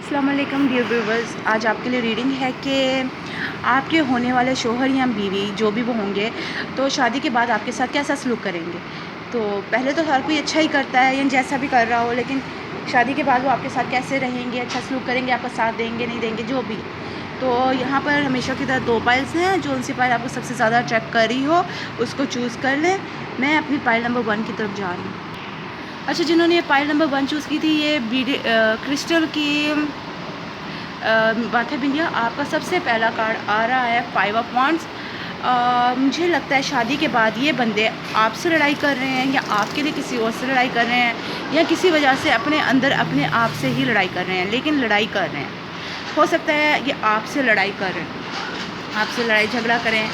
अस्सलाम वालेकुम dear viewers. आज आपके लिए रीडिंग है कि आपके होने वाले शोहर या बीवी जो भी वो होंगे तो शादी के बाद आपके साथ कैसा सलूक करेंगे। तो पहले तो हर कोई अच्छा ही करता है या जैसा भी कर रहा हो, लेकिन शादी के बाद वो आपके साथ कैसे रहेंगे, अच्छा सलूक करेंगे, आपका साथ देंगे नहीं देंगे जो भी। तो यहाँ पर हमेशा की तरह 2 पाइल्स हैं, जो उनसे पाइल आपको सबसे ज़्यादा अट्रैक्ट कर रही हो उसको चूज़ कर लें। मैं अपनी पाइल नंबर 1 की तरफ जा रही हूँ। अच्छा, जिन्होंने ये पाइल नंबर 1 चूज़ की थी, ये क्रिस्टल की बात है बिंदिया। आपका सबसे पहला कार्ड आ रहा है 5 ऑफ वांड्स। मुझे लगता है शादी के बाद ये बंदे आपसे लड़ाई कर रहे हैं या आपके लिए किसी और से लड़ाई कर रहे हैं या किसी वजह से अपने अंदर अपने आप से ही लड़ाई कर रहे हैं, लेकिन लड़ाई कर रहे हैं। हो सकता है ये आपसे लड़ाई कर रहे हैं, आपसे लड़ाई झगड़ा करें,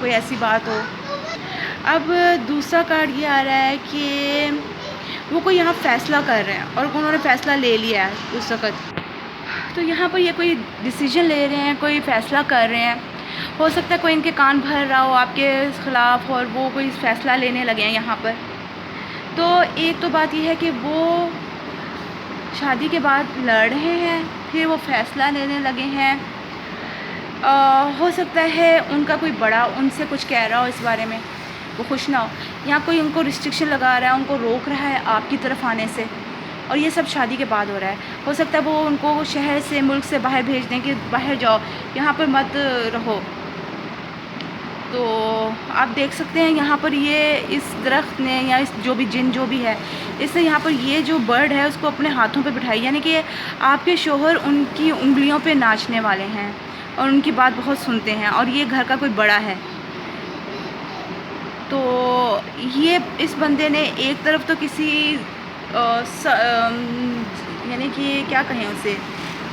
कोई ऐसी बात हो। अब दूसरा कार्ड ये आ रहा है कि वो कोई यहाँ फ़ैसला कर रहे हैं और उन्होंने फ़ैसला ले लिया है उस वक़्त। तो यहाँ पर ये कोई डिसीजन ले रहे हैं, कोई फ़ैसला कर रहे हैं। हो सकता है कोई इनके कान भर रहा हो आपके ख़िलाफ़ और वो कोई फ़ैसला लेने लगे हैं यहाँ पर। तो एक तो बात ये है कि वो शादी के बाद लड़ रहे हैं, फिर वो फ़ैसला लेने लगे हैं। हो सकता है उनका कोई बड़ा उनसे कुछ कह रहा हो इस बारे में, वो खुश ना हो। यहाँ कोई उनको रिस्ट्रिक्शन लगा रहा है, उनको रोक रहा है आपकी तरफ आने से, और ये सब शादी के बाद हो रहा है। हो सकता है वो उनको शहर से, मुल्क से बाहर भेज दें कि बाहर जाओ, यहाँ पर मत रहो। तो आप देख सकते हैं यहाँ पर ये इस दरख्त ने या इस जो भी जिन जो भी है, इसने यहाँ पर ये जो बर्ड है उसको अपने हाथों पे बिठाई, यानी कि आपके शोहर उनकी उंगलियों पे नाचने वाले हैं और उनकी बात बहुत सुनते हैं, और ये घर का कोई बड़ा है। तो ये इस बंदे ने एक तरफ तो किसी यानी कि क्या कहें उसे,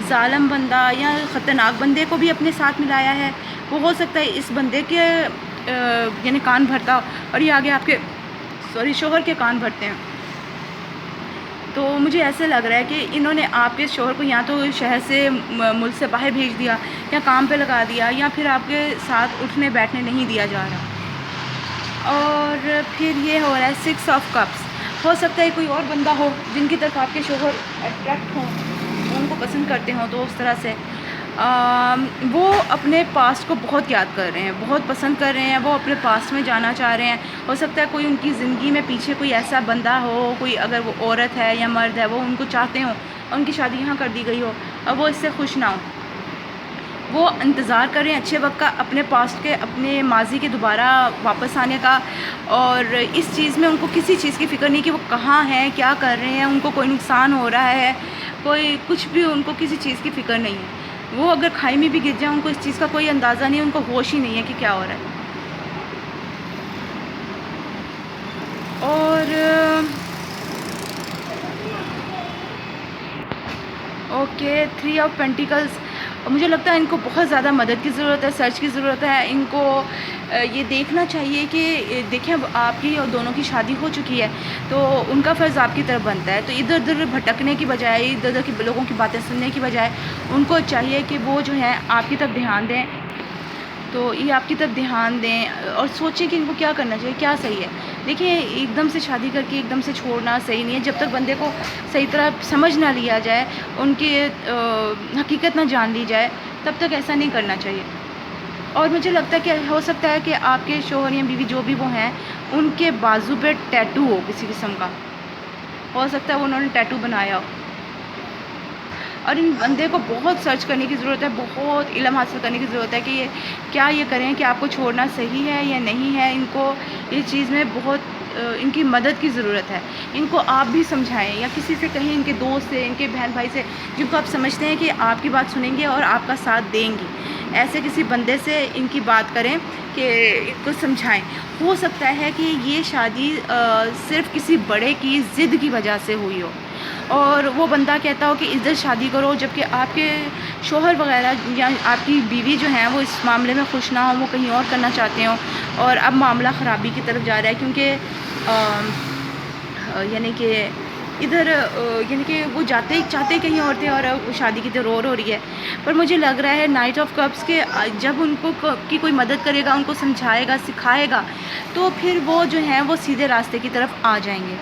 ज़ालिम बंदा या ख़तरनाक बंदे को भी अपने साथ मिलाया है। वो हो सकता है इस बंदे के यानी कान भरता और ये आगे आपके शोहर के कान भरते हैं। तो मुझे ऐसे लग रहा है कि इन्होंने आपके शोहर को या तो शहर से मुल्क से बाहर भेज दिया या काम पे लगा दिया, या फिर आपके साथ उठने बैठने नहीं दिया जा रहा। और फिर ये हो रहा है 6 ऑफ कप्स। हो सकता है कोई और बंदा हो जिनकी तरफ आपके शोहर अट्रैक्ट हों, उनको पसंद करते हों, तो उस तरह से वो अपने पास्ट को बहुत याद कर रहे हैं, बहुत पसंद कर रहे हैं, वो अपने पास्ट में जाना चाह रहे हैं। हो सकता है कोई उनकी ज़िंदगी में पीछे कोई ऐसा बंदा हो, कोई अगर वो औरत है या मर्द है, वो उनको चाहते हों और उनकी शादी यहाँ कर दी गई हो और वो इससे खुश ना हो। वो इंतज़ार करें अच्छे वक्त का, अपने पास्ट के, अपने माजी के दोबारा वापस आने का। और इस चीज़ में उनको किसी चीज़ की फ़िक्र नहीं कि वो कहाँ हैं, क्या कर रहे हैं, उनको कोई नुकसान हो रहा है, कोई कुछ भी, उनको किसी चीज़ की फ़िक्र नहीं है। वो अगर खाई में भी गिर जाए उनको इस चीज़ का कोई अंदाज़ा नहीं है, उनको होश ही नहीं है कि क्या हो रहा है। और ओके, 3 ऑफ पेंटिकल्स। मुझे लगता है इनको बहुत ज़्यादा मदद की ज़रूरत है, सर्च की ज़रूरत है। इनको ये देखना चाहिए कि देखें अब आपकी और दोनों की शादी हो चुकी है, तो उनका फ़र्ज़ आपकी तरफ बनता है। तो इधर-उधर भटकने की बजाय, इधर-उधर की लोगों की बातें सुनने की बजाय उनको चाहिए कि वो जो है आपकी तरफ ध्यान दें। तो ये आपकी तरफ ध्यान दें और सोचें कि इनको क्या करना चाहिए, क्या सही है। देखिए, एकदम से शादी करके एकदम से छोड़ना सही नहीं है। जब तक बंदे को सही तरह समझ ना लिया जाए, उनकी हकीकत ना जान ली जाए, तब तक ऐसा नहीं करना चाहिए। और मुझे लगता है कि हो सकता है कि आपके शौहर या बीवी जो भी वो हैं, उनके बाजू पे टैटू हो किसी किस्म का। हो सकता है उन्होंने टैटू बनाया हो। और इन बंदे को बहुत सर्च करने की ज़रूरत है, बहुत इल्म हासिल करने की ज़रूरत है कि ये क्या ये करें कि आपको छोड़ना सही है या नहीं है। इनको इस चीज़ में बहुत इनकी मदद की ज़रूरत है। इनको आप भी समझाएं या किसी से कहें, इनके दोस्त से, इनके बहन भाई से, जिनको आप समझते हैं कि आपकी बात सुनेंगे और आपका साथ देंगे, ऐसे किसी बंदे से इनकी बात करें कि इनको समझाएं। हो सकता है कि ये शादी सिर्फ़ किसी बड़े की ज़िद की वजह से हुई हो और वो बंदा कहता हो कि इधर शादी करो, जबकि आपके शौहर वग़ैरह या आपकी बीवी जो हैं वो इस मामले में खुश ना हो, वो कहीं और करना चाहते हों और अब मामला ख़राबी की तरफ जा रहा है, क्योंकि यानी कि इधर यानी कि वो चाहते कहीं और थे और शादी की तरह हो रही है। पर मुझे लग रहा है नाइट ऑफ कप्स के जब उनको की कोई मदद करेगा, उनको समझाएगा, सिखाएगा, तो फिर वो जो हैं वो सीधे रास्ते की तरफ आ जाएंगे।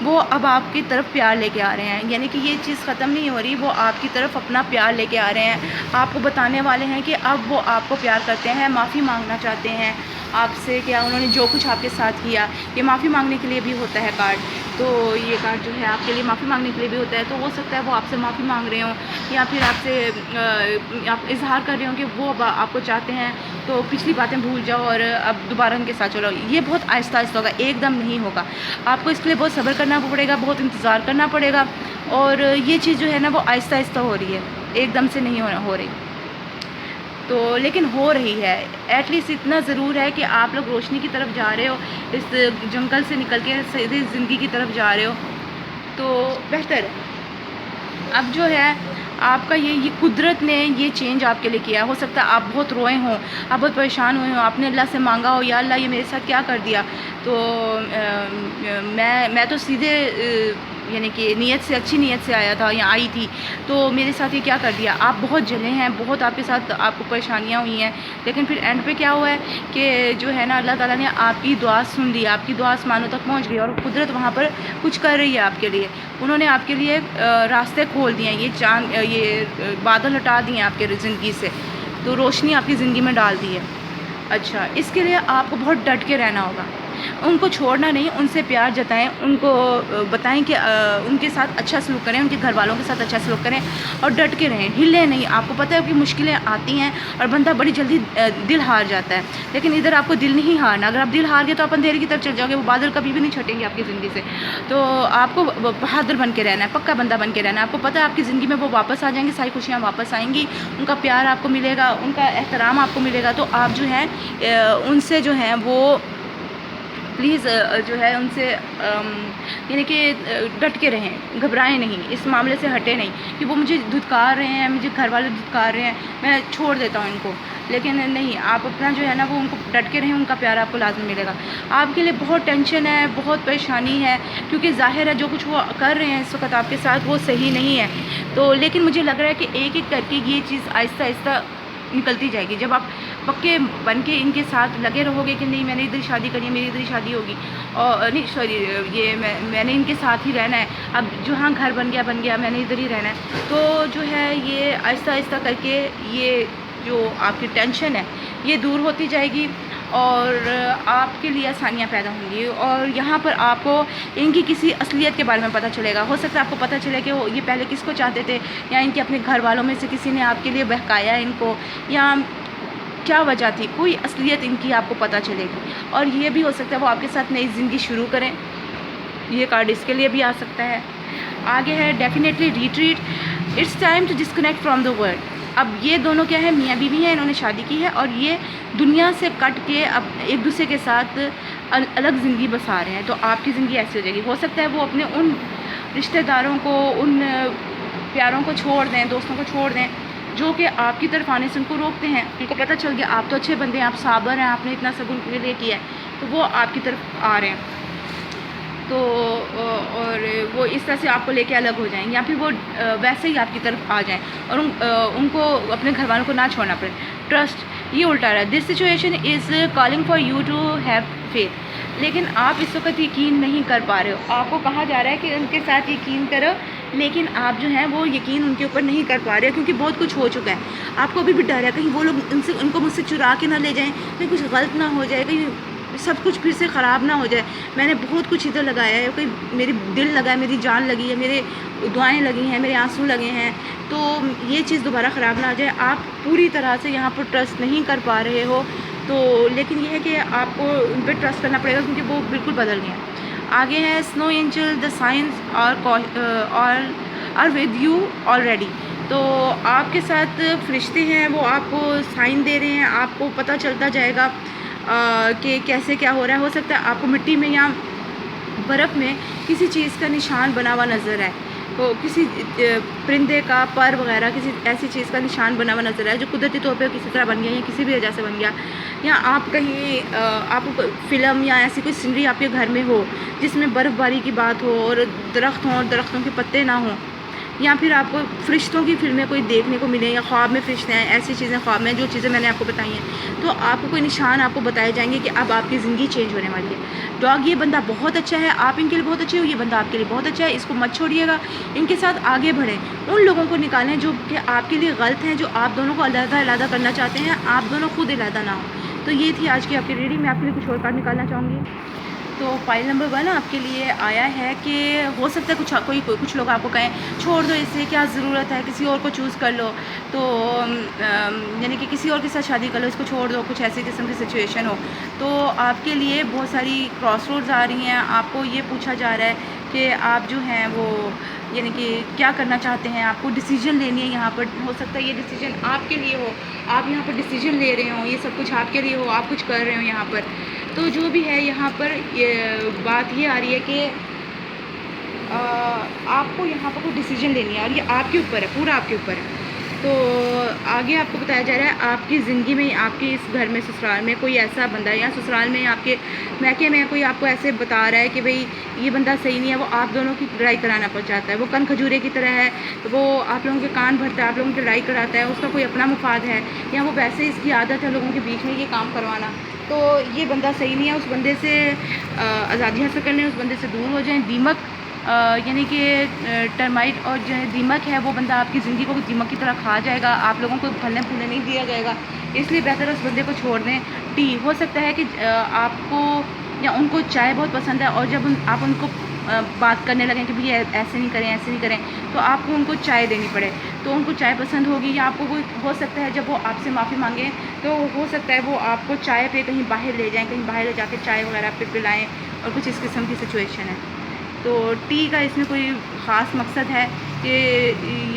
वो अब आपकी तरफ प्यार लेके आ रहे हैं, यानी कि ये चीज़ ख़त्म नहीं हो रही, वो आपकी तरफ अपना प्यार लेके आ रहे हैं। आपको बताने वाले हैं कि अब वो आपको प्यार करते हैं, माफ़ी मांगना चाहते हैं आपसे, क्या उन्होंने जो कुछ आपके साथ किया। ये माफ़ी मांगने के लिए भी होता है कार्ड, तो ये कार्ड जो है आपके लिए माफ़ी मांगने के लिए भी होता है। तो हो सकता है वो आपसे माफ़ी मांग रहे हों, या फिर आपसे आप इज़हार कर रहे हो कि वो अब आपको चाहते हैं, तो पिछली बातें भूल जाओ और अब दोबारा उनके साथ चलो। ये बहुत आहिस्ता आहिस्ता होगा, एकदम नहीं होगा। आपको इसके लिए बहुत सब्र करना पड़ेगा, बहुत इंतज़ार करना पड़ेगा, और ये चीज़ जो है ना वो आहिस्ता आहिस्ता हो रही है, एकदम से नहीं हो रही। तो लेकिन हो रही है। एटलीस्ट इतना ज़रूर है कि आप लोग रोशनी की तरफ जा रहे हो, इस जंगल से निकल के सीधे ज़िंदगी की तरफ जा रहे हो, तो बेहतर है। अब जो है आपका ये कुदरत ने ये चेंज आपके लिए किया। हो सकता है आप बहुत रोए हों, आप बहुत परेशान हुए हों, आपने अल्लाह से मांगा हो, या अल्लाह ये मेरे साथ क्या कर दिया। तो मैं तो सीधे यानी कि नीयत से, अच्छी नीयत से आया था या आई थी, तो मेरे साथ ये क्या कर दिया। आप बहुत जले हैं, बहुत आपके साथ आपको परेशानियाँ हुई हैं, लेकिन फिर एंड पे क्या हुआ है कि जो है ना अल्लाह ताला ने आपकी दुआ सुन ली, आपकी दुआ आसमानों तक पहुंच गई, और कुदरत वहाँ पर कुछ कर रही है आपके लिए। उन्होंने आपके लिए रास्ते खोल दिए हैं, ये बादल हटा दिए हैं आपके ज़िंदगी से, तो रोशनी आपकी ज़िंदगी में डाल दी है। अच्छा, इसके लिए आपको बहुत डट के रहना होगा, उनको छोड़ना नहीं, उनसे प्यार जताएं, उनको बताएं कि उनके साथ अच्छा सलूक करें, उनके घर वालों के साथ अच्छा सलूक करें, और डट के रहें, हिले नहीं। आपको पता है कि मुश्किलें आती हैं और बंदा बड़ी जल्दी दिल हार जाता है, लेकिन इधर आपको दिल नहीं हारना। अगर आप दिल हार गए तो आप अंधेरे की तरफ चल जाओगे, वो बादल कभी भी नहीं छटेंगे आपकी ज़िंदगी से। तो आपको बहादुर बन के रहना है, पक्का बंदा बन के रहना है। आपको पता है आपकी ज़िंदगी में वो वापस आ जाएंगे, सारी खुशियाँ वापस आएंगी, उनका प्यार आपको मिलेगा, उनका एहतराम आपको मिलेगा। तो आप जो है उनसे जो है वो प्लीज़ जो है उनसे यानी कि डट के रहें, घबराएं नहीं, इस मामले से हटे नहीं कि वो मुझे धुतकार रहे हैं, मुझे घर वाले धुतकार रहे हैं, मैं छोड़ देता हूँ इनको। लेकिन नहीं, आप अपना जो है ना वो उनको डट के रहें, उनका प्यार आपको लाज़मी मिलेगा। आपके लिए बहुत टेंशन है, बहुत परेशानी है, क्योंकि ज़ाहिर है जो कुछ वो कर रहे हैं इस वक्त आपके साथ वो सही नहीं है। तो लेकिन मुझे लग रहा है कि एक एक करके ये चीज़ आहिस्ता आहिस्ता निकलती जाएगी। जब आप पक्के बन के इनके साथ लगे रहोगे कि नहीं मैंने इधर शादी करनी है, मेरी इधर शादी होगी, और नहीं सॉरी ये मैंने इनके साथ ही रहना है, अब जहाँ घर बन गया मैंने इधर ही रहना है, तो जो है ये आहिस्ता आहिस्ता करके ये जो आपकी टेंशन है ये दूर होती जाएगी, और आपके लिए आसानियाँ पैदा होंगी, और यहाँ पर आपको इनकी किसी असलियत के बारे में पता चलेगा। हो सकता है आपको पता चले कि वो ये पहले किसको चाहते थे, या इनके अपने घर वालों में से किसी ने आपके लिए बहकाया इनको, या क्या वजह थी, कोई असलियत इनकी आपको पता चलेगी। और ये भी हो सकता है वो आपके साथ नई ज़िंदगी शुरू करें, ये कार्ड इसके लिए भी आ सकता है। आगे है definitely retreat, it's time to disconnect from the world. अब ये दोनों क्या है, मियाँ बीवी हैं, इन्होंने शादी की है, और ये दुनिया से कट के अब एक दूसरे के साथ अलग ज़िंदगी बसा रहे हैं। तो आपकी ज़िंदगी ऐसी हो जाएगी। हो सकता है वो अपने उन रिश्तेदारों को, उन प्यारों को छोड़ दें, दोस्तों को छोड़ दें, जो कि आपकी तरफ आने से उनको रोकते हैं। उनको पता चल गया आप तो अच्छे बंदे हैं, आप साबर हैं, आपने इतना सब उनके लिए किया है, तो वो आपकी तरफ आ रहे हैं। तो और वो इस तरह से आपको लेके अलग हो जाएं, या फिर वो वैसे ही आपकी तरफ आ जाएं, और उनको अपने घर वालों को ना छोड़ना पड़े। ट्रस्ट, ये उल्टा रहा है, this situation is calling for you to have faith, लेकिन आप इस वक्त यकीन नहीं कर पा रहे हो। आपको कहा जा रहा है कि उनके साथ यकीन करो, लेकिन आप जो है वो यकीन उनके ऊपर नहीं कर पा रहे हो, क्योंकि बहुत कुछ हो चुका है। आपको अभी भी डर है कहीं वो लोग उनको मुझसे चुरा के ना ले जाएं, कहीं कुछ गलत ना हो जाए, कहीं सब कुछ फिर से ख़राब ना हो जाए। मैंने बहुत कुछ इधर लगाया है, कोई मेरी दिल लगा है, मेरी जान लगी है, मेरे दुआएं लगी हैं, मेरे आंसू लगे हैं, तो ये चीज़ दोबारा ख़राब ना हो जाए। आप पूरी तरह से यहाँ पर ट्रस्ट नहीं कर पा रहे हो, तो लेकिन ये है कि आपको उन पर ट्रस्ट करना पड़ेगा, क्योंकि वो बिल्कुल बदल गए हैं। आगे है snow angel, the signs are with you already. तो आपके साथ फरिश्ते हैं, वो आपको साइन दे रहे हैं, आपको पता चलता जाएगा कि कैसे क्या हो रहा है। हो सकता है आपको मिट्टी में या बर्फ़ में किसी चीज़ का निशान बना हुआ नज़र आए, तो किसी परिंदे का पर वगैरह किसी ऐसी चीज़ का निशान बना हुआ नज़र आए, जो कुदरती तौर पे किसी तरह बन गया या किसी भी वजह से बन गया, या आप कहीं आपको फ़िल्म या ऐसी कोई सीनरी आपके घर में हो जिसमें बर्फ़बारी की बात हो और दरख्त हों और दरख्तों के पत्ते ना हों, या फिर आपको फ़रिश्तों की फ़िल्में कोई देखने को मिले, या ख्वाब में फ़रिश्ते हैं, ऐसी चीज़ें ख्वाब में, जो चीज़ें मैंने आपको बताई हैं, तो आपको कोई निशान आपको बताए जाएंगे कि अब आपकी ज़िंदगी चेंज होने वाली है। डॉग, ये बंदा बहुत अच्छा है, आप इनके लिए बहुत अच्छे हो, ये बंदा आपके लिए बहुत अच्छा है, इसको मत छोड़िएगा, इनके साथ आगे बढ़ें। उन लोगों को निकालें जो कि आपके लिए गलत हैं, जो आप दोनों को अलग-अलग करना चाहते हैं, आप दोनों खुद अलग ना हो। तो ये थी आज की आपकी रीडिंग। मैं आपके लिए कुछ और कार्ड निकालना चाहूँगी। तो फाइल नंबर 1 आपके लिए आया है कि हो सकता है कुछ लोग आपको कहें छोड़ दो इसे, क्या ज़रूरत है, किसी और को चूज़ कर लो, तो यानी कि किसी और के साथ शादी कर लो, इसको छोड़ दो, कुछ ऐसी किस्म की सिचुएशन हो। तो आपके लिए बहुत सारी क्रॉसरोड्स आ रही हैं। आपको ये पूछा जा रहा है कि आप जो हैं वो यानी कि क्या करना चाहते हैं, आपको डिसीजन लेनी है यहाँ पर। हो सकता है ये डिसीजन आपके लिए हो, आप यहाँ पर डिसीजन ले रहे हो, ये सब कुछ आपके लिए हो, आप कुछ कर रहे हो यहाँ पर। तो जो भी है यहाँ पर बात ये आ रही है कि आपको यहाँ पर कोई डिसीजन लेनी है और ये आपके ऊपर है, पूरा आपके ऊपर है। तो आगे आपको बताया जा रहा है आपकी ज़िंदगी में, आपके इस घर में, ससुराल में कोई ऐसा बंदा है, या ससुराल में आपके मैके में कोई आपको ऐसे बता रहा है कि भाई ये बंदा सही नहीं है, वो आप दोनों की लड़ाई कराना पड़ जाता है, वो कन खजूरे की तरह है, वो आप लोगों के कान भरता है, आप लोगों की लड़ाई कराता है, उसका कोई अपना मुफाद है, या वो वैसे इसकी आदत है लोगों के बीच में ये काम करवाना। तो ये बंदा सही नहीं है, उस बंदे से आज़ादी हासिल कर लें, उस बंदे से दूर हो जाएं। दीमक यानी कि टर्माइट और जो है दीमक है, वो बंदा आपकी ज़िंदगी को दीमक की तरह खा जाएगा, आप लोगों को फलने फूलने नहीं दिया जाएगा, इसलिए बेहतर है उस बंदे को छोड़ दें। टी, हो सकता है कि आपको या उनको चाय बहुत पसंद है, और जब आप उनको बात करने लगें कि भैया ऐसे नहीं करें, ऐसे नहीं करें, तो आपको उनको चाय देनी पड़े, तो उनको चाय पसंद होगी, या आपको कोई हो सकता है जब वो आपसे माफ़ी मांगे तो हो सकता है वो आपको चाय पे कहीं बाहर ले जाएं, कहीं बाहर ले जाके चाय वगैरह पे पिलाएं, और कुछ इस किस्म की सिचुएशन है। तो टी का इसमें कोई ख़ास मकसद है कि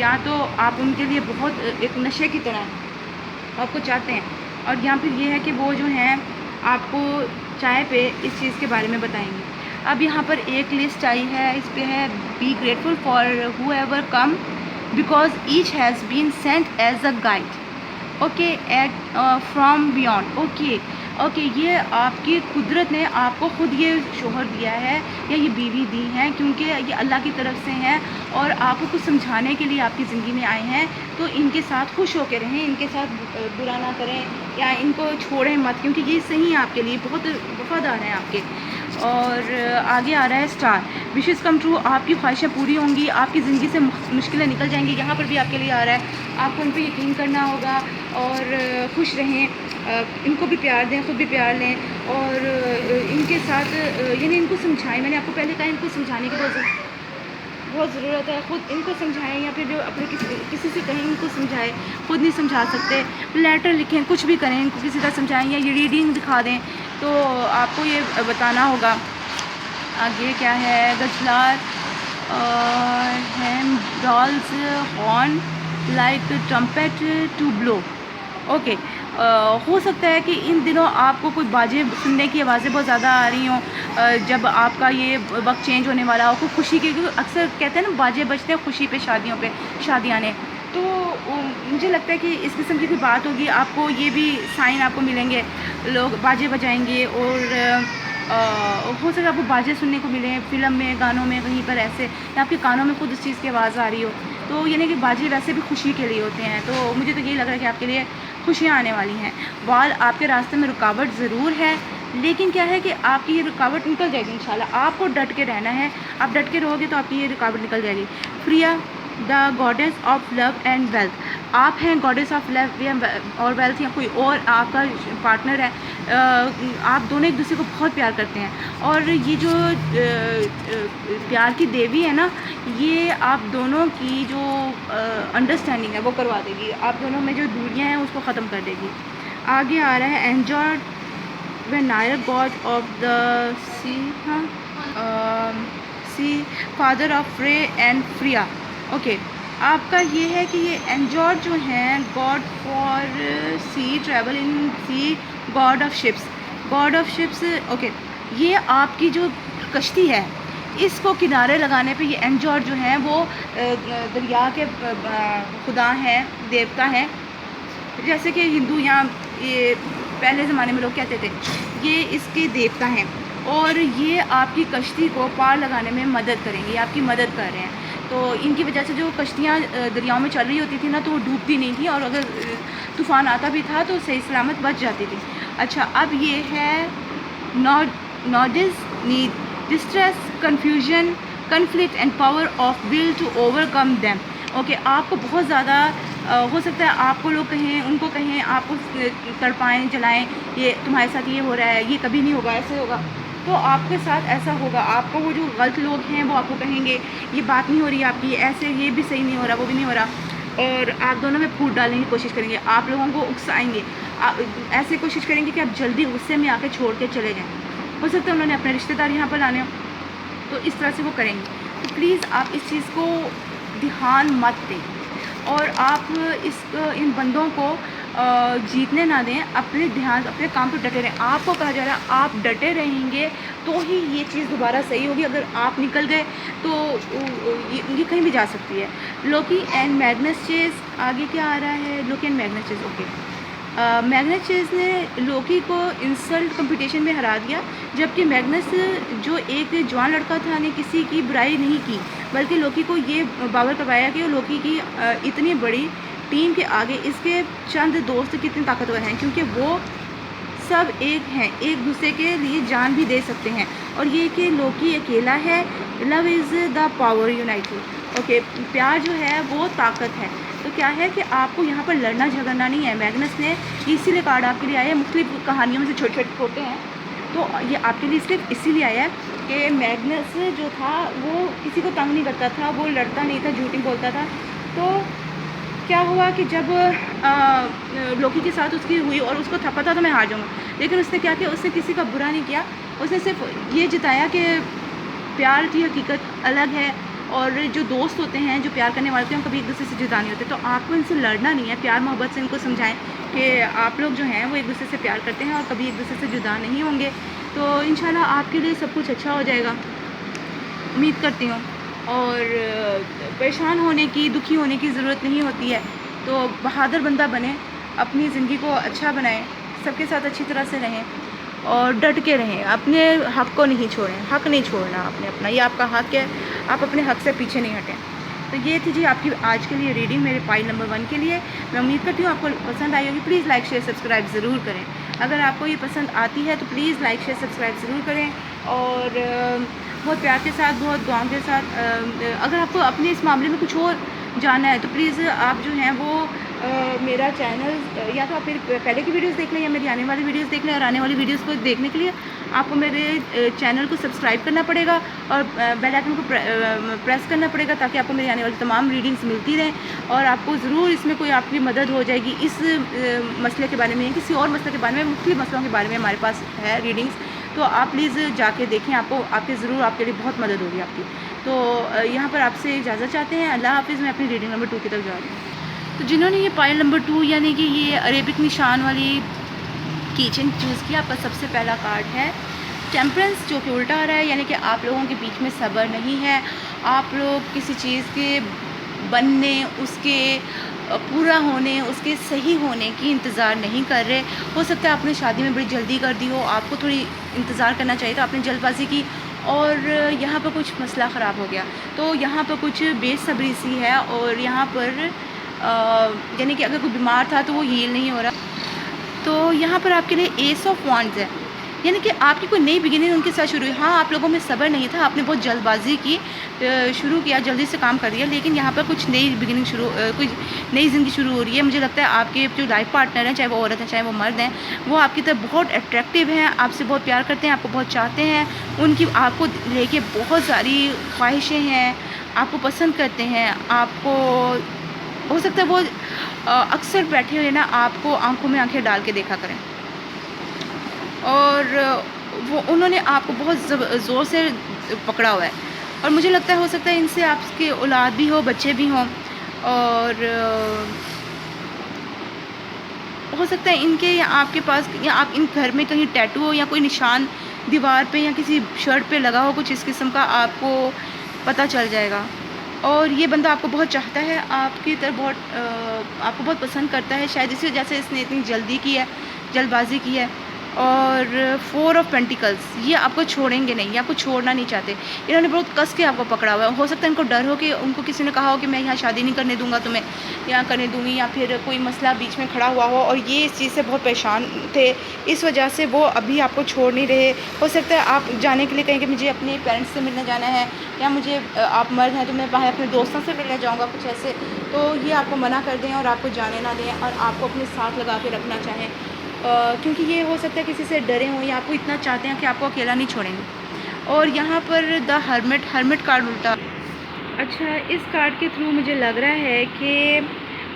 या तो आप उनके लिए बहुत एक नशे की तरह आपको चाहते हैं, और या फिर ये है कि वो जो हैं आपको चाय पे इस चीज़ के बारे में बताएंगे। अब यहाँ पर एक लिस्ट आई है, इस पे है be grateful for whoever come because each has been sent as a guide, okay, aid from beyond. Okay, ये आपकी कुदरत ने आपको खुद ये शोहर दिया है या ये बीवी दी है, क्योंकि ये अल्लाह की तरफ से हैं और आपको कुछ समझाने के लिए आपकी ज़िंदगी में आए हैं। तो इनके साथ खुश होकर रहें, इनके साथ बुरा ना करें, या इनको छोड़ें मत, क्योंकि ये सही है आपके लिए, बहुत वफादार हैं आपके। और आगे आ रहा है स्टार, विशेज़ कम ट्रू, आपकी ख्वाहिशें पूरी होंगी, आपकी ज़िंदगी से मुश्किलें निकल जाएंगी। यहाँ पर भी आपके लिए आ रहा है आपको उन पर यकीन करना होगा और खुश रहें, इनको भी प्यार दें, ख़ुद भी प्यार लें, और इनके साथ यानी इनको समझाएं। मैंने आपको पहले कहा इनको समझाने की बहुत ज़रूरत है, ख़ुद इनको समझाएं, या फिर जो अपने किसी से कहें इनको समझाएं, ख़ुद नहीं समझा सकते, लेटर लिखें, कुछ भी करें, इनको किसी तरह समझाएं, या ये रीडिंग दिखा दें, तो आपको ये बताना होगा। आगे क्या है, Gjallar Heimdall's horn like trumpet to blow. Okay, हो सकता है कि इन दिनों आपको कोई बाजें सुनने की आवाज़ें बहुत ज़्यादा आ रही हों, जब आपका ये वक्त चेंज होने वाला हो, आपको खुशी की, क्योंकि अक्सर कहते हैं ना बाजें बजते हैं खुशी पे, शादियों पे, शादियाँ ने, तो मुझे लगता है कि इस किस्म की कोई बात होगी, आपको ये भी साइन आपको मिलेंगे, लोग बाजें बजाएंगे, और हो सकता है आपको बाजें सुनने को मिले फ़िल्म में, गानों में, कहीं पर ऐसे, या आपके कानों में खुद उस चीज़ की आवाज़ आ रही हो, तो यानी कि बाजे वैसे भी खुशी के लिए होते हैं। तो मुझे तो यही लग रहा है कि आपके लिए खुशियाँ आने वाली हैं। वाल, आपके रास्ते में रुकावट ज़रूर है, लेकिन क्या है कि आपकी ये रुकावट निकल जाएगी इंशाल्लाह। आपको डट के रहना है, आप डट के रहोगे तो आपकी ये रुकावट निकल जाएगी। Freya, the goddess of love and wealth, आप हैं गॉडेस ऑफ लव और वेल्थ, या कोई और आपका पार्टनर है, आप दोनों एक दूसरे को बहुत प्यार करते हैं, और ये जो प्यार की देवी है ना, ये आप दोनों की जो अंडरस्टैंडिंग है वो करवा देगी, आप दोनों में जो दूरियां हैं उसको ख़त्म कर देगी। आगे आ रहा है Njord Vanir god of the sea, sea father of Frey and Freya. Okay, आपका ये है कि ये एंजॉय जो हैं god for sea, travel in sea, god of ships. Okay, ये आपकी जो कश्ती है इसको किनारे लगाने पे ये एंजॉय जो हैं वो दरिया के खुदा हैं, देवता हैं, जैसे कि हिंदू यहाँ ये पहले ज़माने में लोग कहते थे, ये इसके देवता हैं, और ये आपकी कश्ती को पार लगाने में मदद करेंगे, आपकी मदद कर रहे हैं। तो इनकी वजह से जो कश्तियाँ दरियाओं में चल रही होती थी ना, तो वो डूबती नहीं थी, और अगर तूफ़ान आता भी था तो सही सलामत बच जाती थी। अच्छा, अब ये है Nauthiz need distress, confusion, conflict and power of will to overcome them. Okay, आपको बहुत ज़्यादा हो सकता है आपको लोग कहें, उनको कहें, आपको तड़पाएं, जलाएं, ये तुम्हारे साथ ये हो रहा है, ये कभी नहीं होगा, ऐसे होगा, तो आपके साथ ऐसा होगा। आपको वो जो गलत लोग हैं वो आपको कहेंगे ये बात नहीं हो रही आपकी, ऐसे ये भी सही नहीं हो रहा, वो भी नहीं हो रहा, और आप दोनों में फूट डालने की कोशिश करेंगे, आप लोगों को उकसाएंगे, ऐसे कोशिश करेंगे कि आप जल्दी गुस्से में आके छोड़ के चले जाएँ। हो सकता है उन्होंने अपने रिश्तेदार यहाँ पर लाने हो, तो इस तरह से वो करेंगे। तो प्लीज़ आप इस चीज़ को ध्यान मत दें, और आप इन बंदों को जीतने ना दें, अपने ध्यान अपने काम पर डटे रहें। आपको कहा जा रहा है आप डटे रहेंगे तो ही ये चीज़ दोबारा सही होगी, अगर आप निकल गए तो ये कहीं भी जा सकती है। लोकी एंड मैग्नस चेज, आगे क्या आ रहा है, Loki and Magnus Chase. Okay, Magnus Chase ने लोकी को इंसल्ट कंपटीशन में हरा दिया, जबकि मैग्नस जो एक जवान लड़का था ने किसी की बुराई नहीं की, बल्कि लोकी को ये बावर करवाया कि लोकी की इतनी बड़ी टीम के आगे इसके चंद दोस्त कितने ताकतवर हैं, क्योंकि वो सब एक हैं, एक दूसरे के लिए जान भी दे सकते हैं, और ये कि लोकी अकेला है। Love is the power United. Okay, प्यार जो है वो ताकत है। तो क्या है कि आपको यहाँ पर लड़ना झगड़ना नहीं है। मैग्नस ने इसीलिए कार्ड आपके लिए आया है, मुख्तलिफ कहानियों में से छोटे छोटे होते हैं, तो ये आपके लिए सिर्फ इसीलिए आया है कि मैग्नस जो था वो किसी को तंग नहीं करता था, वो लड़ता नहीं था, झूठ नहीं बोलता था। तो क्या हुआ कि जब लोकी के साथ उसकी हुई और उसको था पता था मैं हार जाऊँगा, लेकिन उसने क्या किया, उसने किसी का बुरा नहीं किया, उसने सिर्फ ये जताया कि प्यार की हकीकत अलग है, और जो दोस्त होते हैं, जो प्यार करने वाले होते हैं, हम कभी एक दूसरे से जुदा नहीं होते। तो आपको इनसे लड़ना नहीं है, प्यार मोहब्बत से इनको समझाएं कि आप लोग जो हैं वो एक दूसरे से प्यार करते हैं और कभी एक दूसरे से जुदा नहीं होंगे। तो इंशाल्लाह आपके लिए सब कुछ अच्छा हो जाएगा, उम्मीद करती हूँ। और परेशान होने की, दुखी होने की ज़रूरत नहीं होती है। तो बहादुर बंदा बने, अपनी ज़िंदगी को अच्छा बनाएं, सबके साथ अच्छी तरह से रहें और डट के रहें, अपने हक़ को नहीं छोड़ें, हक़ नहीं छोड़ना आपने अपना, ये आपका हक़ है, आप अपने हक़ से पीछे नहीं हटें। तो ये थी जी आपकी आज के लिए रीडिंग मेरे पाइल नंबर 1 के लिए। मैं उम्मीद करती हूँ आपको पसंद आई होगी। प्लीज़ लाइक शेयर सब्सक्राइब ज़रूर करें। अगर आपको ये पसंद आती है तो प्लीज़ लाइक शेयर सब्सक्राइब ज़रूर करें, और बहुत प्यार के साथ, बहुत दुआओं के साथ। अगर आपको अपने इस मामले में कुछ और जानना है तो प्लीज़ आप जो हैं वो मेरा चैनल या तो आप मेरी पहले की वीडियोस देख लें या मेरी आने वाली वीडियोस देख लें, और आने वाली वीडियोस को देखने के लिए आपको मेरे चैनल को सब्सक्राइब करना पड़ेगा और बेल आइकन को प्रेस करना पड़ेगा, ताकि आपको मेरी आने वाली तमाम रीडिंग्स मिलती रहें, और आपको ज़रूर इसमें कोई आपकी मदद हो जाएगी। इस मसले के बारे में, किसी और मसले के बारे में, मुख्तलिफ मसलों के बारे में हमारे पास है रीडिंग्स, तो आप प्लीज़ जाके देखें, आपको ज़रूर आपके लिए बहुत मदद होगी आपकी। तो यहाँ पर आपसे इजाज़त चाहते हैं। अल्लाह हाफ़िज़। मैं अपनी रीडिंग नंबर 2 की तरफ जा रही हूँ। तो जिन्होंने ये पाइल नंबर 2 यानी कि ये अरेबिक निशान वाली कीचेन चूज़ किया, आपका सबसे पहला कार्ड है टेम्परेंस, जो कि उल्टा आ रहा है, यानी कि आप लोगों के बीच में सब्र नहीं है। आप लोग किसी चीज़ के बनने, उसके पूरा होने, उसके सही होने की इंतज़ार नहीं कर रहे। हो सकता है आपने शादी में बड़ी जल्दी कर दी हो, आपको थोड़ी इंतज़ार करना चाहिए था, आपने जल्दबाजी की और यहाँ पर कुछ मसला ख़राब हो गया। तो यहाँ पर कुछ बेसब्री सी है, और यहाँ पर यानी कि अगर कोई बीमार था तो वो हील नहीं हो रहा। तो यहाँ पर आपके लिए एस ऑफ वांड्स है, यानी कि आपकी कोई नई बिगिनिंग उनके साथ शुरू हुई। हाँ, आप लोगों में सब्र नहीं था, आपने बहुत जल्दबाजी की, शुरू किया, जल्दी से काम कर दिया, लेकिन यहाँ पर कुछ नई बिगिनिंग कुछ नई ज़िंदगी शुरू हो रही है। मुझे लगता है आपके जो लाइफ पार्टनर हैं, चाहे वो औरत हैं चाहे वो मर्द हैं, वो आपकी तरफ बहुत अट्रैक्टिव हैं, आपसे बहुत प्यार करते हैं, आपको बहुत चाहते हैं, उनकी आपको लेके बहुत सारी ख्वाहिशें हैं, आपको पसंद करते हैं। आपको हो सकता है वो अक्सर बैठे हुए ना आपको आंखों में आंखें डाल के देखा करें, और वो उन्होंने आपको बहुत ज़ोर से पकड़ा हुआ है, और मुझे लगता है हो सकता है इनसे आपके औलाद भी हो, बच्चे भी हों, और हो सकता है इनके या आपके पास या आप इन घर में कहीं टैटू हो या कोई निशान दीवार पे या किसी शर्ट पे लगा हो, कुछ इस किस्म का आपको पता चल जाएगा। और ये बंदा आपको बहुत चाहता है, आपकी तरफ बहुत आपको बहुत पसंद करता है, शायद इसी वजह से इसने इतनी जल्दी की है, जल्दबाजी की है, और 4 ऑफ पेंटिकल्स, ये आपको छोड़ेंगे नहीं, ये आपको छोड़ना नहीं चाहते। इन्होंने बहुत कस के आपको पकड़ा हुआ है। हो सकता है इनको डर हो कि उनको किसी ने कहा हो कि मैं यहाँ शादी नहीं करने दूंगा तुम्हें, यहाँ करने दूंगी, या फिर कोई मसला बीच में खड़ा हुआ हो और ये इस चीज़ से बहुत परेशान थे, इस वजह से वो अभी आपको छोड़ नहीं रहे। हो सकता है आप जाने के लिए कहें कि मुझे अपने पेरेंट्स से मिलने जाना है, या मुझे आप मर्द हैं तो मैं बाहर अपने दोस्तों से मिलने जाऊँगा, कुछ ऐसे, तो ये आपको मना कर दें और आपको जाने ना दें और आपको अपने साथ लगा के रखना चाहें, क्योंकि ये हो सकता है किसी से डरे हों या आपको इतना चाहते हैं कि आपको अकेला नहीं छोड़ेंगे। और यहाँ पर द हर्मिट कार्ड उल्टा। अच्छा, इस कार्ड के थ्रू मुझे लग रहा है कि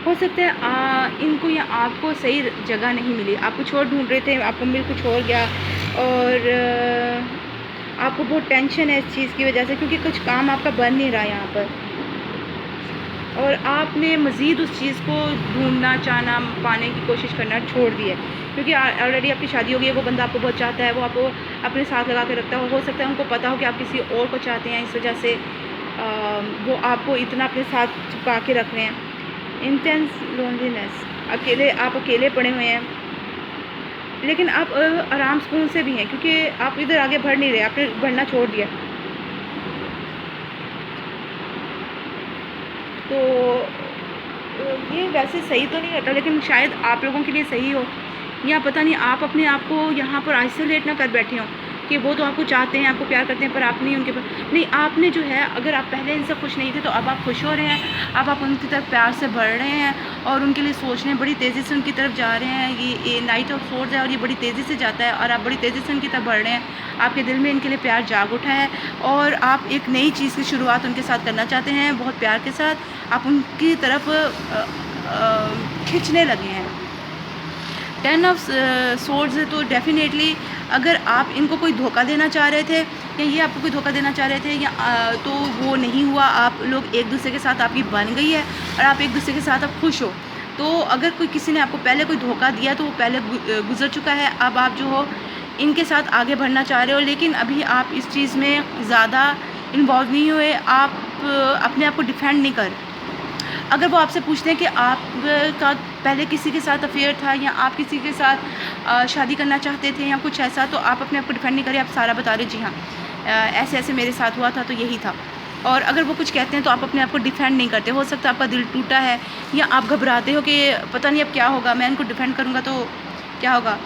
हो सकता है इनको या आपको सही जगह नहीं मिली, आपको छोड़ ढूंढ रहे थे, आपको मिल कुछ और गया, और आपको बहुत टेंशन है इस चीज़ की वजह से, क्योंकि कुछ काम आपका बन नहीं रहा यहाँ पर, और आपने मज़ीद उस चीज़ को ढूंढना, चाहना, पाने की कोशिश करना छोड़ दी है, क्योंकि ऑलरेडी आपकी शादी हो गई है, वो बंदा आपको बहुत चाहता है, वो आपको अपने साथ लगा के रखता है। हो सकता है उनको पता हो कि आप किसी और को चाहते हैं, इस वजह से वो आपको इतना अपने साथ छुपा के रख रहे हैं। इंटेंस लोनलीनेस, आप अकेले पड़े हुए हैं, लेकिन आप आराम सुकून से भी हैं, क्योंकि आप इधर आगे बढ़ नहीं रहे, आपने बढ़ना छोड़ दिया। तो ये वैसे सही तो नहीं होता, लेकिन शायद आप लोगों के लिए सही हो, या पता नहीं आप अपने आप को यहाँ पर आइसोलेट ना कर बैठे हों कि वो तो आपको चाहते हैं, आपको प्यार करते हैं, पर आप नहीं उनके पर। नहीं, आपने जो है, अगर आप पहले इनसे खुश नहीं थे तो अब आप खुश हो रहे हैं, अब आप उनकी तरफ प्यार से बढ़ रहे हैं और उनके लिए सोच रहे हैं, बड़ी तेज़ी से उनकी तरफ जा रहे हैं। ये नाइट ऑफ सोर्ड्स है और ये बड़ी तेज़ी से जाता है और आप बड़ी तेज़ी से उनकी तरफ बढ़ रहे हैं। आपके दिल में इनके लिए प्यार जाग उठा है और आप एक नई चीज़ की शुरुआत उनके साथ करना चाहते हैं, बहुत प्यार के साथ आप उनकी तरफ खींचने लगे हैं। 10 ऑफ सोर्ड्स है, तो डेफिनेटली अगर आप इनको कोई धोखा देना चाह रहे थे या ये आपको कोई धोखा देना चाह रहे थे, या तो वो नहीं हुआ, आप लोग एक दूसरे के साथ आपकी बन गई है और आप एक दूसरे के साथ आप खुश हो। तो अगर कोई किसी ने आपको पहले कोई धोखा दिया तो वो पहले गुजर चुका है, अब आप जो हो इनके साथ आगे बढ़ना चाह रहे हो, लेकिन अभी आप इस चीज़ में ज़्यादा इन्वॉल्व नहीं हुए, आप अपने आप को डिफेंड नहीं कर। अगर वो आपसे पूछते हैं कि आपका पहले किसी के साथ अफेयर था या आप किसी के साथ शादी करना चाहते थे या कुछ ऐसा, तो आप अपने आप को डिफेंड नहीं करें, आप सारा बता रहे जी हाँ ऐसे ऐसे मेरे साथ हुआ था तो यही था। और अगर वो कुछ कहते हैं तो आप अपने आप को डिफेंड नहीं करते। हो सकता है आपका दिल टूटा है या आप घबराते हो कि पता नहीं अब क्या होगा, मैं इनको डिफेंड करूँगा तो क्या होगा।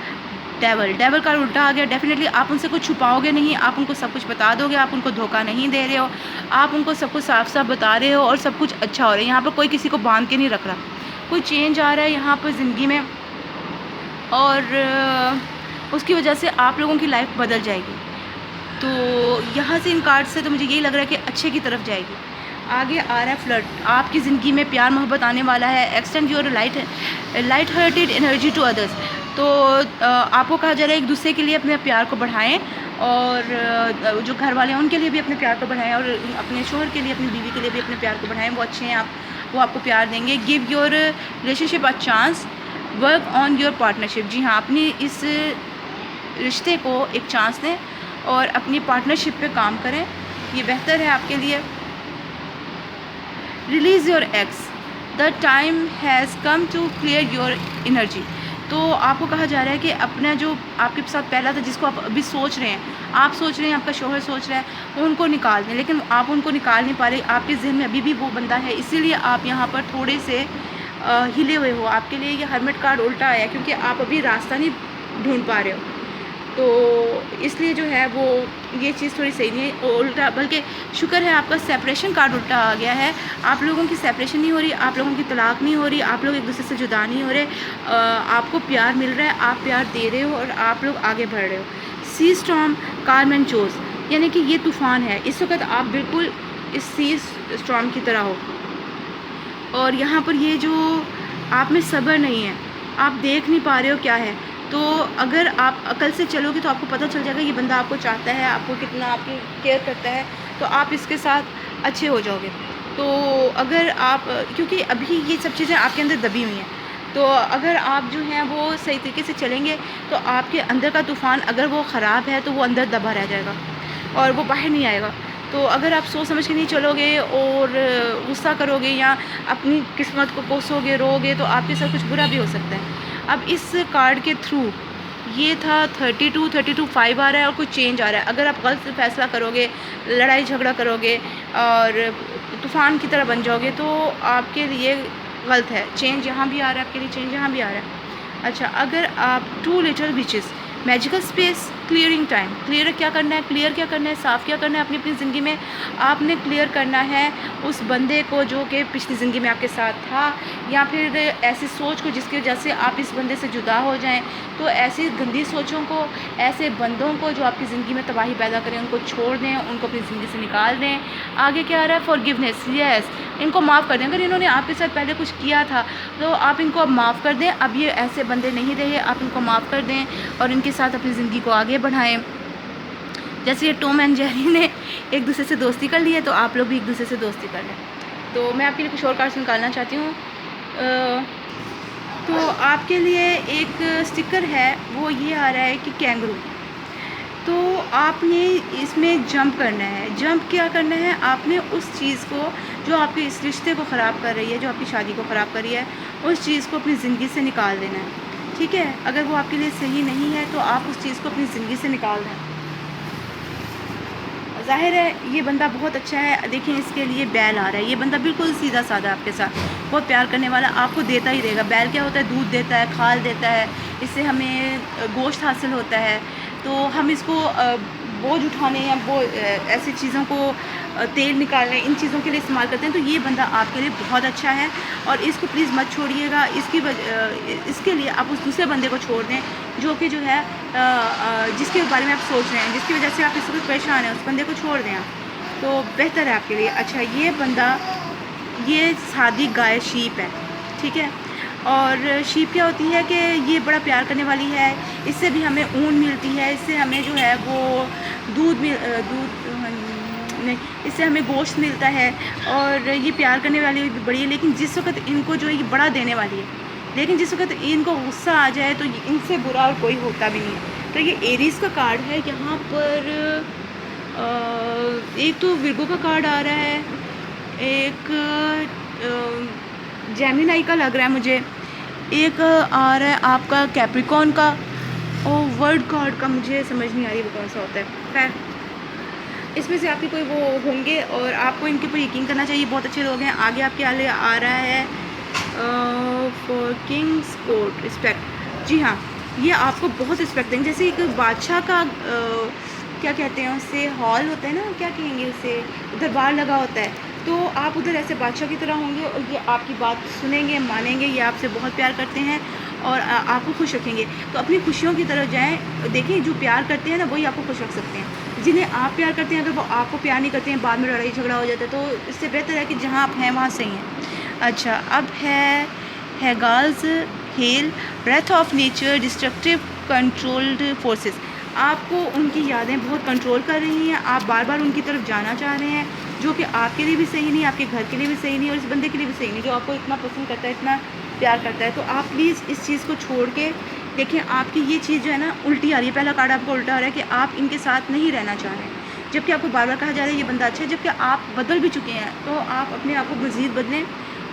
डेवल का उल्टा आ गया। डेफिनेटली आप उनसे कुछ छुपाओगे नहीं, आप उनको सब कुछ बता दोगे, आप उनको धोखा नहीं दे रहे हो, आप उनको सब कुछ साफ साफ बता रहे हो और सब कुछ अच्छा हो रहा है। यहाँ पर कोई किसी को बांध के नहीं रख रहा, कोई चेंज आ रहा है यहाँ पर ज़िंदगी में और उसकी वजह से आप लोगों की लाइफ बदल जाएगी। तो यहाँ से इन कार्ड से तो मुझे यही लग रहा है कि अच्छे की तरफ जाएगी। आगे आ रहा है फ्लर्ट, आपकी ज़िंदगी में प्यार मोहब्बत आने वाला है। Extend your light hearted energy to others, तो आपको कहा जा रहा है एक दूसरे के लिए अपने प्यार को बढ़ाएं और जो घर वाले हैं उनके लिए भी अपने प्यार को बढ़ाएं और अपने शोहर के लिए, अपनी बीवी के लिए भी अपने प्यार को बढ़ाएं। वो अच्छे हैं, वो आपको प्यार देंगे। Give your relationship a chance, work on your partnership. जी हाँ, अपनी इस रिश्ते को एक चांस दें और अपनी पार्टनरशिप पे काम करें, ये बेहतर है आपके लिए। Release your ex, the time has come to clear your energy. तो आपको कहा जा रहा है कि अपना जो आपके साथ पहला था, जिसको आप अभी सोच रहे हैं, आप सोच रहे हैं, आपका शौहर सोच रहा है, उनको निकाल दें, लेकिन आप उनको निकाल नहीं पा रहे। आपके ज़हन में अभी भी वो बंदा है, इसीलिए आप यहाँ पर थोड़े से हिले हुए हो। आपके लिए ये हर्मिट कार्ड उल्टा आया क्योंकि आप अभी रास्ता नहीं ढूंढ पा रहे हो, तो इसलिए जो है वो ये चीज़ थोड़ी सही नहीं है, उल्टा। बल्कि शुक्र है आपका सेपरेशन कार्ड उल्टा आ गया है। आप लोगों की सेपरेशन नहीं हो रही, आप लोगों की तलाक नहीं हो रही, आप लोग एक दूसरे से जुदा नहीं हो रहे, आपको प्यार मिल रहा है, आप प्यार दे रहे हो और आप लोग आगे बढ़ रहे हो। सी स्टॉर्म, कार्म एंड चोज, यानी कि ये तूफ़ान है, इस वक्त आप बिल्कुल इस सी स्टॉर्म की तरह हो और यहाँ पर ये जो आप में सब्र नहीं है, आप देख नहीं पा रहे हो क्या है। तो अगर आप अकल से चलोगे तो आपको पता चल जाएगा ये बंदा आपको चाहता है, आपको कितना आपकी केयर करता है, तो आप इसके साथ अच्छे हो जाओगे। तो अगर आप, क्योंकि अभी ये सब चीज़ें आपके अंदर दबी हुई हैं, तो अगर आप जो हैं वो सही तरीके से चलेंगे तो आपके अंदर का तूफ़ान अगर वो ख़राब है तो वो अंदर दबा रह जाएगा और वो बाहर नहीं आएगा। तो अगर आप सोच समझ के नहीं चलोगे और गुस्सा करोगे या अपनी किस्मत को कोसोगे, रोगे, तो आपके साथ कुछ बुरा भी हो सकता है। अब इस कार्ड के थ्रू ये था 32 5 आ रहा है और कुछ चेंज आ रहा है। अगर आप गलत फैसला करोगे, लड़ाई झगड़ा करोगे और तूफ़ान की तरह बन जाओगे तो आपके लिए गलत है। चेंज यहाँ भी आ रहा है आपके लिए, चेंज यहाँ भी आ रहा है। अच्छा, अगर आप 2 little witches, magical space, clearing time. Clear क्या करना है, क्लियर क्या करना है, साफ़ क्या करना है अपनी अपनी ज़िंदगी में। आपने क्लियर करना है उस बंदे को जो कि पिछली ज़िंदगी में आपके साथ था, या फिर ऐसी सोच को जिसकी वजह से आप इस बंदे से जुदा हो जाएं। तो ऐसी गंदी सोचों को, ऐसे बंदों को जो आपकी ज़िंदगी में तबाही पैदा करें, उनको छोड़ दें, उनको अपनी ज़िंदगी से निकाल दें। आगे क्या आ रहा है, फॉरगिवनेस, यस, इनको माफ़ कर दें। अगर इन्होंने आपके साथ पहले कुछ किया था तो आप इनको अब माफ़ कर दें। अब ये ऐसे बंदे नहीं रहे, आप इनको माफ़ कर दें और इनके साथ अपनी ज़िंदगी को आगे बढ़ाएं। जैसे ये टॉम एंड जेरी ने एक दूसरे से दोस्ती कर ली है, तो आप लोग भी एक दूसरे से दोस्ती कर लें। तो मैं आपके लिए कुछ और कार्ड्स निकालना चाहती हूँ। तो आपके लिए एक स्टिकर है, वो ये आ रहा है कि कैंगरू। तो आपने इसमें जंप करना है। जंप क्या करना है, आपने उस चीज़ को जो आपके इस रिश्ते को ख़राब कर रही है, जो आपकी शादी को ख़राब कर रही है, उस चीज़ को अपनी ज़िंदगी से निकाल देना है। ठीक है, अगर वो आपके लिए सही नहीं है तो आप उस चीज़ को अपनी ज़िंदगी से निकाल दें। ज़ाहिर है ये बंदा बहुत अच्छा है। देखिए इसके लिए बैल आ रहा है। ये बंदा बिल्कुल सीधा साधा आपके साथ, बहुत प्यार करने वाला, आपको देता ही देगा। बैल क्या होता है, दूध देता है, खाल देता है, इससे हमें गोश्त हासिल होता है। तो हम इसको बोझ उठाने या ऐसी चीज़ों को तेल निकालने, इन चीज़ों के लिए इस्तेमाल करते हैं। तो ये बंदा आपके लिए बहुत अच्छा है और इसको प्लीज़ मत छोड़िएगा। इसके लिए आप उस दूसरे बंदे को छोड़ दें जो कि जो है जिसके बारे में आप सोच रहे हैं, जिसकी वजह से आप इस वक्त परेशान हैं, उस बंदे को छोड़ दें आप, तो बेहतर है आपके लिए। अच्छा, ये बंदा, ये सादी गाय शीप है, ठीक है। और शीप क्या होती है कि ये बड़ा प्यार करने वाली है, इससे भी हमें ऊन मिलती है, इससे हमें जो है वो दूध नहीं, इससे हमें गोश्त मिलता है और ये प्यार करने वाली भी बड़ी है। लेकिन जिस वक्त इनको जो है ये बड़ा देने वाली है, लेकिन जिस वक्त इनको गुस्सा आ जाए तो इनसे बुरा और कोई होता भी नहीं है। तो ये एरीज़ का कार्ड है। यहाँ पर एक तो विर्गो का कार्ड आ रहा है, एक जेमिनाई का लग रहा है मुझे, एक आ रहा है आपका कैप्रिकॉन का, और वर्ड कार्ड का मुझे समझ नहीं आ रही वो कौन सा होता है। खैर, इसमें से आपके कोई वो होंगे और आपको इनके ऊपर यकीन करना चाहिए। बहुत अच्छे लोग हैं। आगे आपके आगे आ रहा है फॉर किंग्स कोर्ट, रिस्पेक्ट। जी हाँ, ये आपको बहुत रिस्पेक्ट देंगे। जैसे एक बादशाह का क्या कहते हैं उससे, हॉल होता है ना, क्या कहेंगे उसे, दरबार लगा होता है, तो आप उधर ऐसे बादशाह की तरह होंगे और ये आपकी बात सुनेंगे, मानेंगे, ये आपसे बहुत प्यार करते हैं और आपको खुश रखेंगे। तो अपनी खुशियों की तरफ जाएं। देखिए जो प्यार करते हैं ना, वही आपको खुश रख सकते हैं। जिन्हें आप प्यार करते हैं, अगर वो आपको प्यार नहीं करते हैं, बाद में लड़ाई झगड़ा हो जाता है, तो इससे बेहतर है कि जहाँ आप हैं वहाँ सही हैं। अच्छा, अब है Hagalaz hail, breath of nature, destructive controlled forces. आपको उनकी यादें बहुत कंट्रोल कर रही हैं, आप बार बार उनकी तरफ जाना चाह रहे हैं, जो कि आपके लिए भी सही नहीं, आपके घर के लिए भी सही नहीं और इस बंदे के लिए भी सही नहीं, जो आपको इतना पसंद करता है, इतना प्यार करता है। तो आप प्लीज़ इस चीज़ को छोड़ के देखें। आपकी ये चीज़ जो है ना उल्टी आ रही है। पहला कार्ड आपको उल्टा आ रहा है कि आप इनके साथ नहीं रहना चाह रहे हैं, जबकि आपको बार बार कहा जा रहा है ये बंदा अच्छा है, जबकि आप बदल भी चुके हैं। तो आप अपने आप को मज़ीद बदलें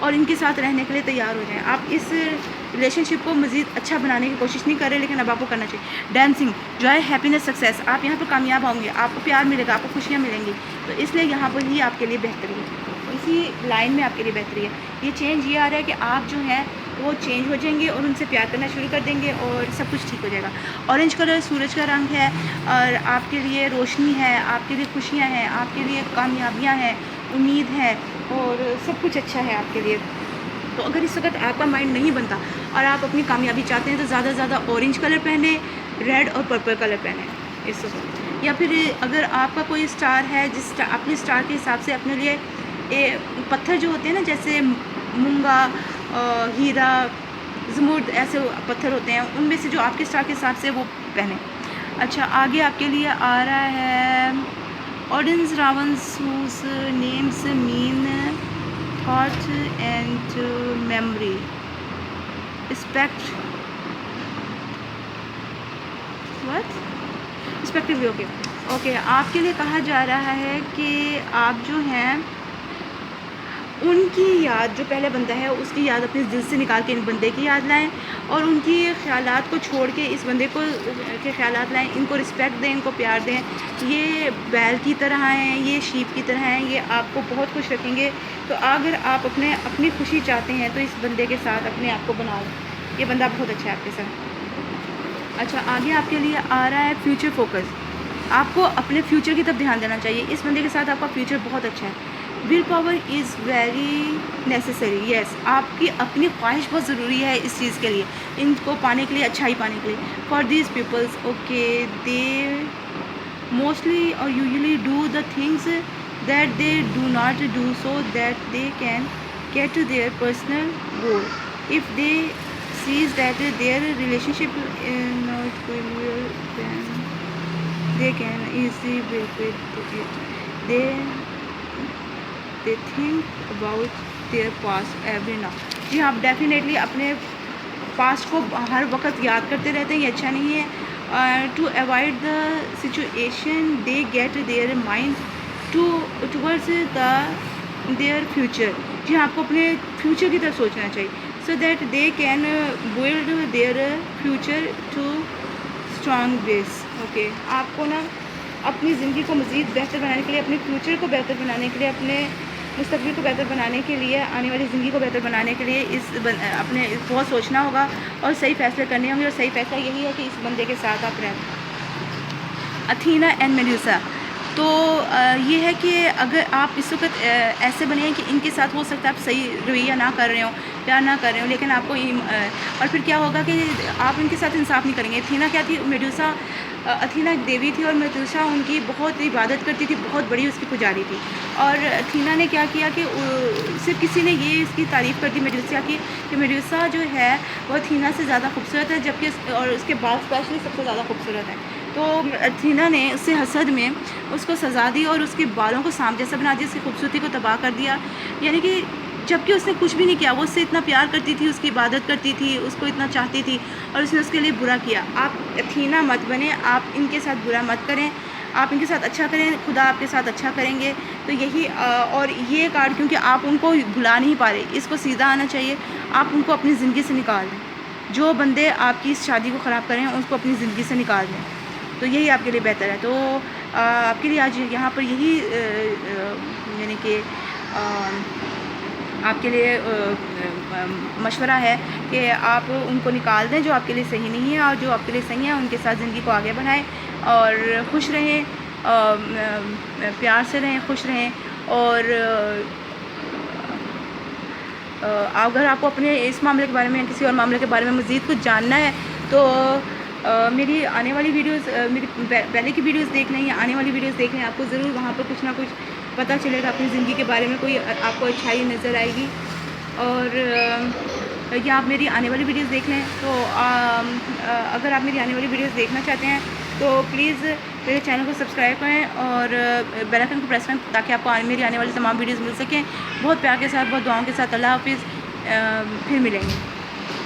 और इनके साथ रहने के लिए तैयार हो जाएं। आप इस रिलेशनशिप को मज़ीद अच्छा बनाने की कोशिश नहीं कर रहे, लेकिन अब आपको करना चाहिए। डांसिंग, जॉय, हैप्पीनेस, सक्सेस, आप यहाँ पर कामयाब होंगे, आपको प्यार मिलेगा, आपको खुशियाँ मिलेंगी। तो इसलिए यहाँ पर ही आपके लिए बेहतरी है, इसी लाइन में आपके लिए बेहतरी है। ये चेंज ये आ रहा है कि आप जो हैं वो चेंज हो जाएंगे और उनसे प्यार करना शुरू कर देंगे और सब कुछ ठीक हो जाएगा। ऑरेंज कलर सूरज का रंग है और आपके लिए रोशनी है, आपके लिए खुशियाँ हैं, आपके लिए कामयाबियाँ हैं, उम्मीद है और सब कुछ अच्छा है आपके लिए। तो अगर इस वक्त आपका माइंड नहीं बनता और आप अपनी कामयाबी चाहते हैं तो ज़्यादा से ज़्यादा ऑरेंज कलर पहने, रेड और पर्पल कलर पहने इस वक्त। या फिर अगर आपका कोई स्टार है, अपने स्टार के हिसाब से अपने लिए पत्थर जो होते हैं ना, जैसे मूंगा, हीरा, ज़मुर्द, ऐसे पत्थर होते हैं, उनमें से जो आपके स्टार के हिसाब से वो पहने। अच्छा, आगे आपके लिए आ रहा है Odin's ravens whose names mean thought and memory, respect, what, respectively. Okay, आपके लिए कहा जा रहा है कि आप जो हैं उनकी याद, जो पहले बंदा है उसकी याद अपने दिल से निकाल के इन बंदे की याद लाएं और उनकी ख़यालात को छोड़ के इस बंदे को के ख़यालात लाएं। इनको रिस्पेक्ट दें, इनको प्यार दें। ये बैल की तरह हैं, ये शीप की तरह हैं, ये आपको बहुत खुश रखेंगे। तो अगर आप अपनी खुशी चाहते हैं तो इस बंदे के साथ अपने आप को बनाओ। ये बंदा बहुत अच्छा है आपके साथ। अच्छा, आगे आपके लिए आ रहा है फ्यूचर फोकस। आपको अपने फ्यूचर की तरफ ध्यान देना चाहिए। इस बंदे के साथ आपका फ्यूचर बहुत अच्छा है। Will power is very necessary. Yes, आपकी अपनी ख्वाहिश बहुत ज़रूरी है इस चीज़ के लिए, इनको पाने के लिए, अच्छाई पाने के लिए। For this peoples, okay, they mostly और usually do the things that they do not do so that they can get to their personal goal. If they sees that their relationship not going then they can easily break it. They think about their past every now. जी, आप definitely अपने past को हर वक्त याद करते रहते हैं, ये अच्छा नहीं है। To avoid the situation they get their mind towards their future. जी, आपको अपने फ्यूचर की तरफ सोचना चाहिए, so that they can build their future to strong base. Okay, आपको ना अपनी ज़िंदगी को मज़ीद बेहतर बनाने के लिए, अपने फ्यूचर को बेहतर बनाने के लिए, अपने मुस्तक़बिल को बेहतर बनाने के लिए, आने वाली ज़िंदगी को बेहतर बनाने के लिए अपने बहुत सोचना होगा और सही फ़ैसले करने होंगे। और सही फ़ैसला यही है कि इस बंदे के साथ आप रहें। Athena and Medusa. तो ये है कि अगर आप इस वक्त ऐसे बने हैं कि इनके साथ हो सकता है आप सही रवैया ना कर रहे हो, प्यार ना कर रहे हो, लेकिन आपको और फिर क्या होगा कि आप इनके साथ इंसाफ नहीं करेंगे। अथीना क्या थी? मेडुसा, अथीना एक देवी थी और मेडुसा उनकी बहुत इबादत करती थी, बहुत बड़ी उसकी पुजारी थी। और अथीना ने क्या किया कि सिर्फ किसी ने ये इसकी तारीफ़ कर दी मेडुसा की कि मेडुसा जो है वो अथीना से ज़्यादा खूबसूरत है, जबकि और उसके बाल स्पेशली सबसे ज़्यादा खूबसूरत हैं। तो अथीना ने उससे हसद में उसको सज़ा दी और उसके बालों को सांप जैसा बना दिया, उसकी खूबसूरती को तबाह कर दिया। यानी कि जबकि उसने कुछ भी नहीं किया, वो उससे इतना प्यार करती थी, उसकी इबादत करती थी, उसको इतना चाहती थी, और उसने उसके लिए बुरा किया। आप अथीना मत बने, आप इनके साथ बुरा मत करें, आप इनके साथ अच्छा करें, खुदा आपके साथ अच्छा करेंगे। तो यही और ये कार्ड, क्योंकि आप उनको भुला नहीं पा रहे, इसको सीधा आना चाहिए, आप उनको अपनी ज़िंदगी से निकाल दें। जो बंदे आपकी इस शादी को ख़राब करें उसको अपनी ज़िंदगी से निकाल दें, तो यही आपके लिए बेहतर है। तो आपके लिए आज यहाँ पर यही यानी कि आपके लिए मशवरा है कि आप उनको निकाल दें जो आपके लिए सही नहीं है, और जो आपके लिए सही है उनके साथ ज़िंदगी को आगे बढ़ाएं और खुश रहें, प्यार से रहें, खुश रहें। और अगर आपको अपने इस मामले के बारे में, किसी और मामले के बारे में मज़ीद कुछ जानना है तो मेरी आने वाली वीडियोस, मेरी पहले की वीडियोस देख लें या आने वाली वीडियोस देख लें, आपको ज़रूर वहाँ पर कुछ ना कुछ पता चलेगा अपनी ज़िंदगी के बारे में, कोई आपको अच्छाई नज़र आएगी। और या आप मेरी आने वाली वीडियोस देख लें। तो अगर आप मेरी आने वाली वीडियोस देखना चाहते हैं तो प्लीज़ मेरे चैनल को सब्सक्राइब करें और बेल आइकन को प्रेस करें, ताकि आपको मेरी आने वाली तमाम वीडियोस मिल सकें। बहुत प्यार के साथ, बहुत दुआओं के साथ। अल्लाह हाफिज़, फिर मिलेंगे।